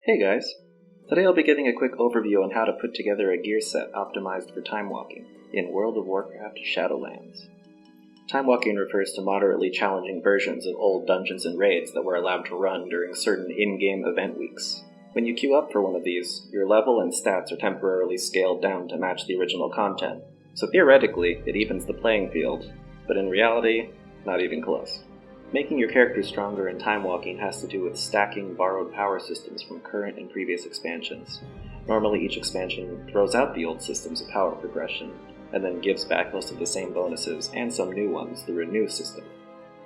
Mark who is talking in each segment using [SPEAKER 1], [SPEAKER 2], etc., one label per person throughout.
[SPEAKER 1] Hey guys! Today I'll be giving a quick overview on how to put together a gear set optimized for timewalking in World of Warcraft Shadowlands. Timewalking refers to moderately challenging versions of old dungeons and raids that were allowed to run during certain in-game event weeks. When you queue up for one of these, your level and stats are temporarily scaled down to match the original content, so theoretically it evens the playing field, but in reality, not even close. Making your character stronger in timewalking has to do with stacking borrowed power systems from current and previous expansions. Normally each expansion throws out the old systems of power progression, and then gives back most of the same bonuses and some new ones through a new system.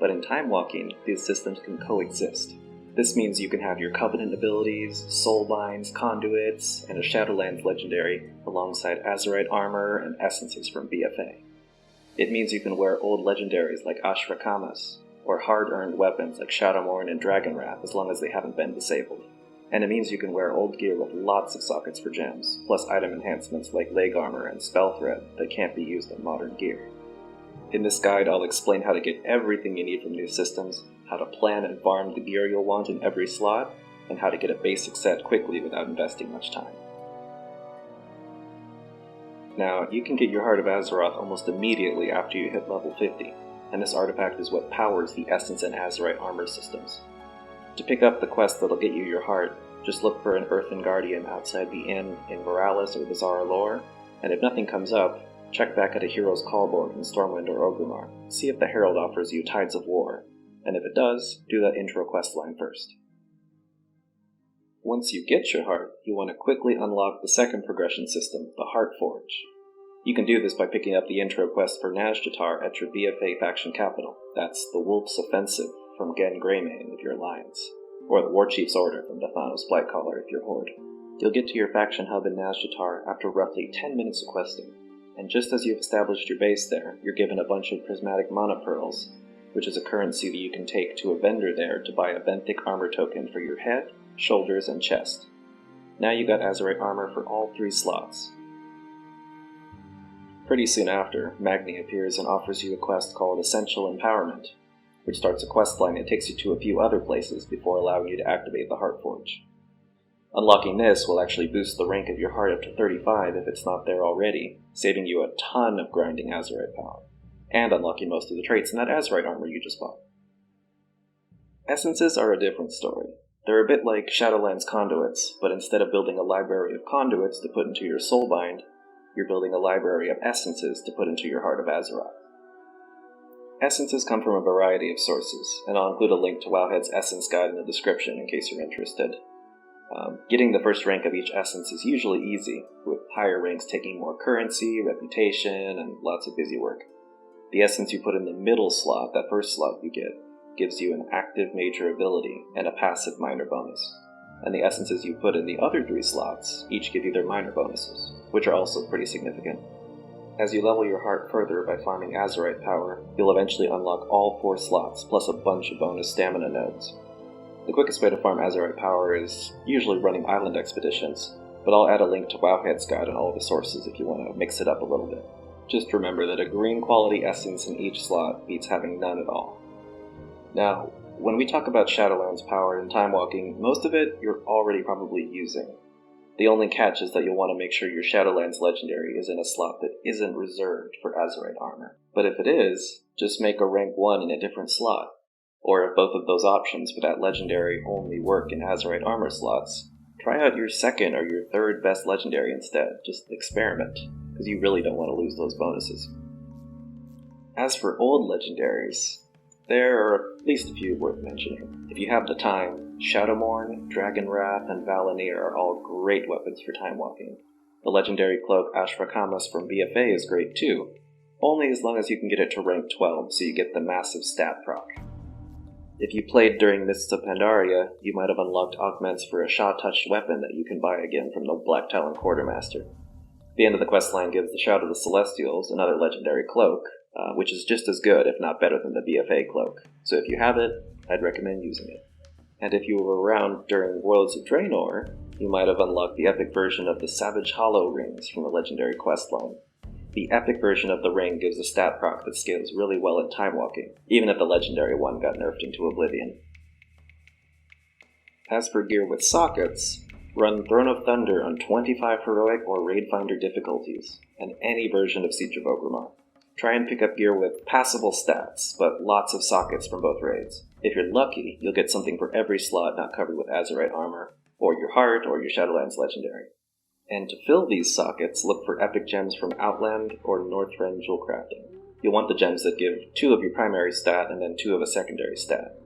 [SPEAKER 1] But in timewalking, these systems can coexist. This means you can have your Covenant abilities, soulbinds, conduits, and a Shadowlands legendary alongside Azerite armor and essences from BFA. It means you can wear old legendaries like Ashrakamas, or hard-earned weapons like Shadowmourne and Dragonwrath as long as they haven't been disabled. And it means you can wear old gear with lots of sockets for gems, plus item enhancements like leg armor and spell thread that can't be used in modern gear. In this guide, I'll explain how to get everything you need from new systems, how to plan and farm the gear you'll want in every slot, and how to get a basic set quickly without investing much time. Now, you can get your Heart of Azeroth almost immediately after you hit level 50. And this artifact is what powers the Essence and Azerite armor systems. To pick up the quest that'll get you your heart, just look for an Earthen Guardian outside the inn in Veralis or Bazaar Lore, and if nothing comes up, check back at a Hero's Callboard in Stormwind or Orgrimmar. See if the Herald offers you Tides of War, and if it does, do that intro quest line first. Once you get your heart, you want to quickly unlock the second progression system, the Heart Forge. You can do this by picking up the intro quest for Nazjatar at your BFA faction capital. That's the Wolf's Offensive from Gen Greymane if you're Alliance, or the Warchief's Order from Dathanos Blightcaller if you're Horde. You'll get to your faction hub in Nazjatar after roughly 10 minutes of questing, and just as you've established your base there, you're given a bunch of prismatic mana pearls, which is a currency that you can take to a vendor there to buy a benthic armor token for your head, shoulders, and chest. Now you got Azerite armor for all 3 slots. Pretty soon after, Magni appears and offers you a quest called Essential Empowerment, which starts a quest line and takes you to a few other places before allowing you to activate the Heart Forge. Unlocking this will actually boost the rank of your heart up to 35 if it's not there already, saving you a ton of grinding Azerite power, and unlocking most of the traits in that Azerite armor you just bought. Essences are a different story. They're a bit like Shadowlands conduits, but instead of building a library of conduits to put into your soulbind, you're building a library of essences to put into your Heart of Azeroth. Essences come from a variety of sources, and I'll include a link to Wowhead's Essence Guide in the description in case you're interested. Getting the first rank of each essence is usually easy, with higher ranks taking more currency, reputation, and lots of busy work. The essence you put in the middle slot, that first slot you get, gives you an active major ability and a passive minor bonus. And the essences you put in the other 3 slots each give you their minor bonuses, which are also pretty significant. As you level your heart further by farming Azerite power, you'll eventually unlock all 4 slots, plus a bunch of bonus stamina nodes. The quickest way to farm Azerite power is usually running island expeditions, but I'll add a link to Wowhead's guide on all the sources if you want to mix it up a little bit. Just remember that a green quality essence in each slot beats having none at all. Now, when we talk about Shadowlands power and timewalking, most of it you're already probably using. The only catch is that you'll want to make sure your Shadowlands legendary is in a slot that isn't reserved for Azerite armor. But if it is, just make a rank 1 in a different slot. Or if both of those options for that legendary only work in Azerite armor slots, try out your second or your third best legendary instead. Just experiment, because you really don't want to lose those bonuses. As for old legendaries, there are at least a few worth mentioning. If you have the time, Shadowmourne, Dragonwrath, and Valanir are all great weapons for timewalking. The legendary cloak Ashrakamas from BFA is great too, only as long as you can get it to rank 12 so you get the massive stat proc. If you played during Mists of Pandaria, you might have unlocked augments for a Shaw-touched weapon that you can buy again from the Black Talon Quartermaster. The end of the questline gives the Shout of the Celestials, another legendary cloak, which is just as good, if not better, than the BFA cloak. So if you have it, I'd recommend using it. And if you were around during Worlds of Draenor, you might have unlocked the epic version of the Savage Hollow rings from the legendary questline. The epic version of the ring gives a stat proc that scales really well at timewalking, even if the legendary one got nerfed into oblivion. As for gear with sockets, run Throne of Thunder on 25 Heroic or Raid Finder difficulties, and any version of Siege of Orgrimmar. Try and pick up gear with passable stats, but lots of sockets from both raids. If you're lucky, you'll get something for every slot not covered with Azerite armor, or your Heart, or your Shadowlands Legendary. And to fill these sockets, look for epic gems from Outland or Northrend Jewel Crafting. You'll want the gems that give 2 of your primary stat and then 2 of a secondary stat.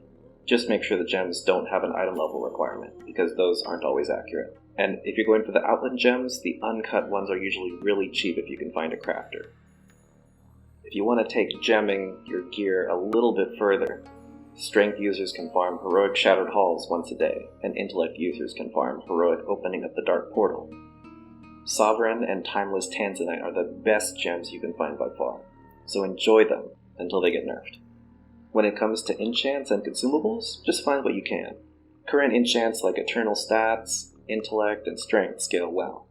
[SPEAKER 1] Just make sure the gems don't have an item level requirement, because those aren't always accurate. And if you're going for the Outland gems, the uncut ones are usually really cheap if you can find a crafter. If you want to take gemming your gear a little bit further, Strength users can farm Heroic Shattered Halls once a day, and Intellect users can farm Heroic Opening of the Dark Portal. Sovereign and Timeless Tanzanite are the best gems you can find by far, so enjoy them until they get nerfed. When it comes to enchants and consumables, just find what you can. Current enchants like Eternal Stats, Intellect, and Strength scale well.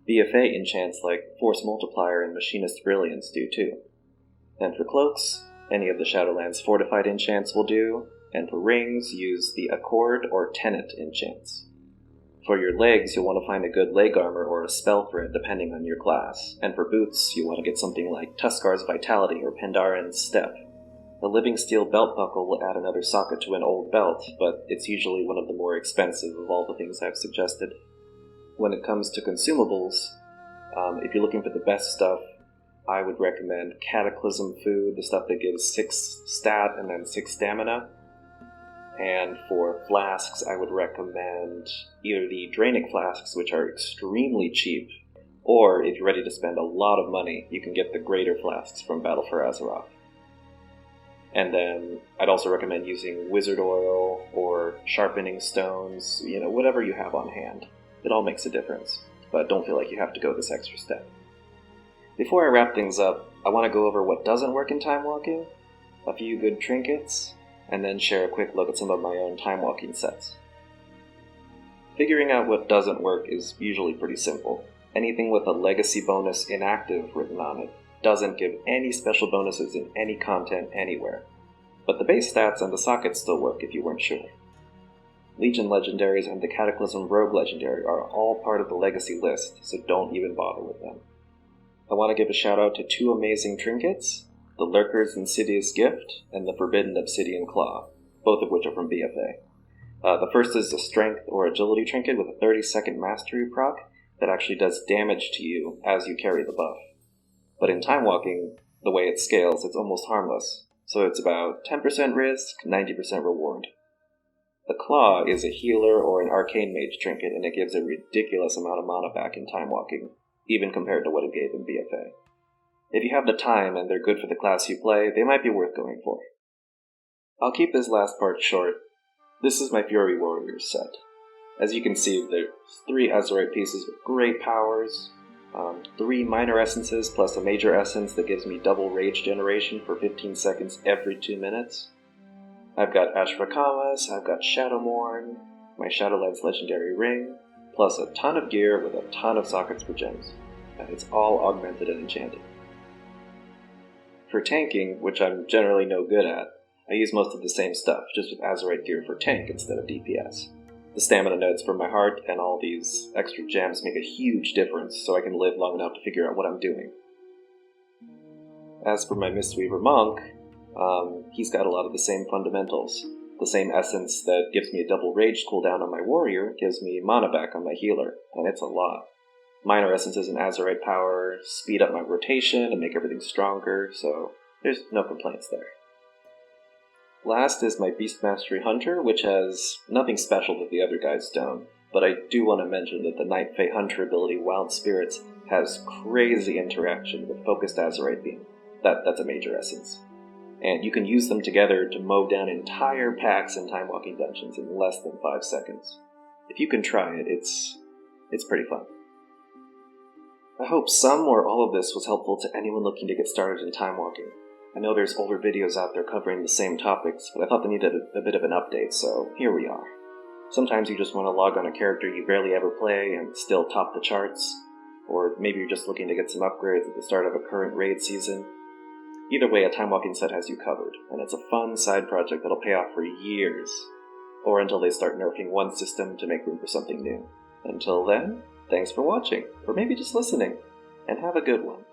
[SPEAKER 1] BFA enchants like Force Multiplier and Machinist Brilliance do too. And for cloaks, any of the Shadowlands fortified enchants will do, and for rings, use the Accord or Tenet enchants. For your legs, you'll want to find a good leg armor or a spell thread depending on your class, and for boots, you want to get something like Tuskar's Vitality or Pendaran's Step. The Living Steel belt buckle will add another socket to an old belt, but it's usually one of the more expensive of all the things I've suggested. When it comes to consumables, if you're looking for the best stuff, I would recommend Cataclysm Food, the stuff that gives 6 stat and then 6 stamina. And for flasks, I would recommend either the Drainic flasks, which are extremely cheap, or if you're ready to spend a lot of money, you can get the Greater flasks from Battle for Azeroth. And then I'd also recommend using Wizard Oil or Sharpening Stones, whatever you have on hand. It all makes a difference, but don't feel like you have to go this extra step. Before I wrap things up, I want to go over what doesn't work in Timewalking, a few good trinkets, and then share a quick look at some of my own Timewalking sets. Figuring out what doesn't work is usually pretty simple. Anything with a legacy bonus inactive written on it doesn't give any special bonuses in any content anywhere, but the base stats and the sockets still work if you weren't sure. Legion Legendaries and the Cataclysm Rogue Legendary are all part of the legacy list, so don't even bother with them. I want to give a shout out to 2 amazing trinkets, the Lurker's Insidious Gift and the Forbidden Obsidian Claw, both of which are from BFA. The first is a Strength or Agility trinket with a 30-second Mastery proc that actually does damage to you as you carry the buff. But in Timewalking, the way it scales, it's almost harmless, so it's about 10% risk, 90% reward. The Claw is a healer or an Arcane Mage trinket, and it gives a ridiculous amount of mana back in Timewalking, even compared to what it gave in BFA. If you have the time and they're good for the class you play, they might be worth going for. I'll keep this last part short. This is my Fury Warriors set. As you can see, there's 3 Azerite pieces with great powers, 3 minor essences plus a major essence that gives me double rage generation for 15 seconds every 2 minutes. I've got Ashrakamas, I've got Shadowmourne, my Shadowlands Legendary Ring, plus a ton of gear with a ton of sockets for gems, and it's all augmented and enchanted. For tanking, which I'm generally no good at, I use most of the same stuff, just with Azerite gear for tank instead of DPS. The stamina nodes for my heart and all these extra gems make a huge difference, so I can live long enough to figure out what I'm doing. As for my Mistweaver Monk, he's got a lot of the same fundamentals. The same essence that gives me a double rage cooldown on my warrior gives me mana back on my healer, and it's a lot. Minor essences and Azerite power speed up my rotation and make everything stronger, so there's no complaints there. Last is my Beast Mastery Hunter, which has nothing special that the other guys don't, but I do want to mention that the Night Fae Hunter ability, Wild Spirits, has crazy interaction with Focused Azerite Beam. That's a major essence. And you can use them together to mow down entire packs in Timewalking dungeons in less than 5 seconds. If you can try it, it's pretty fun. I hope some or all of this was helpful to anyone looking to get started in Timewalking. I know there's older videos out there covering the same topics, but I thought they needed a bit of an update, so here we are. Sometimes you just want to log on a character you barely ever play and still top the charts, or maybe you're just looking to get some upgrades at the start of a current raid season. Either way, a Timewalking set has you covered, and it's a fun side project that'll pay off for years. or until they start nerfing one system to make room for something new. Until then, thanks for watching, or maybe just listening, and have a good one.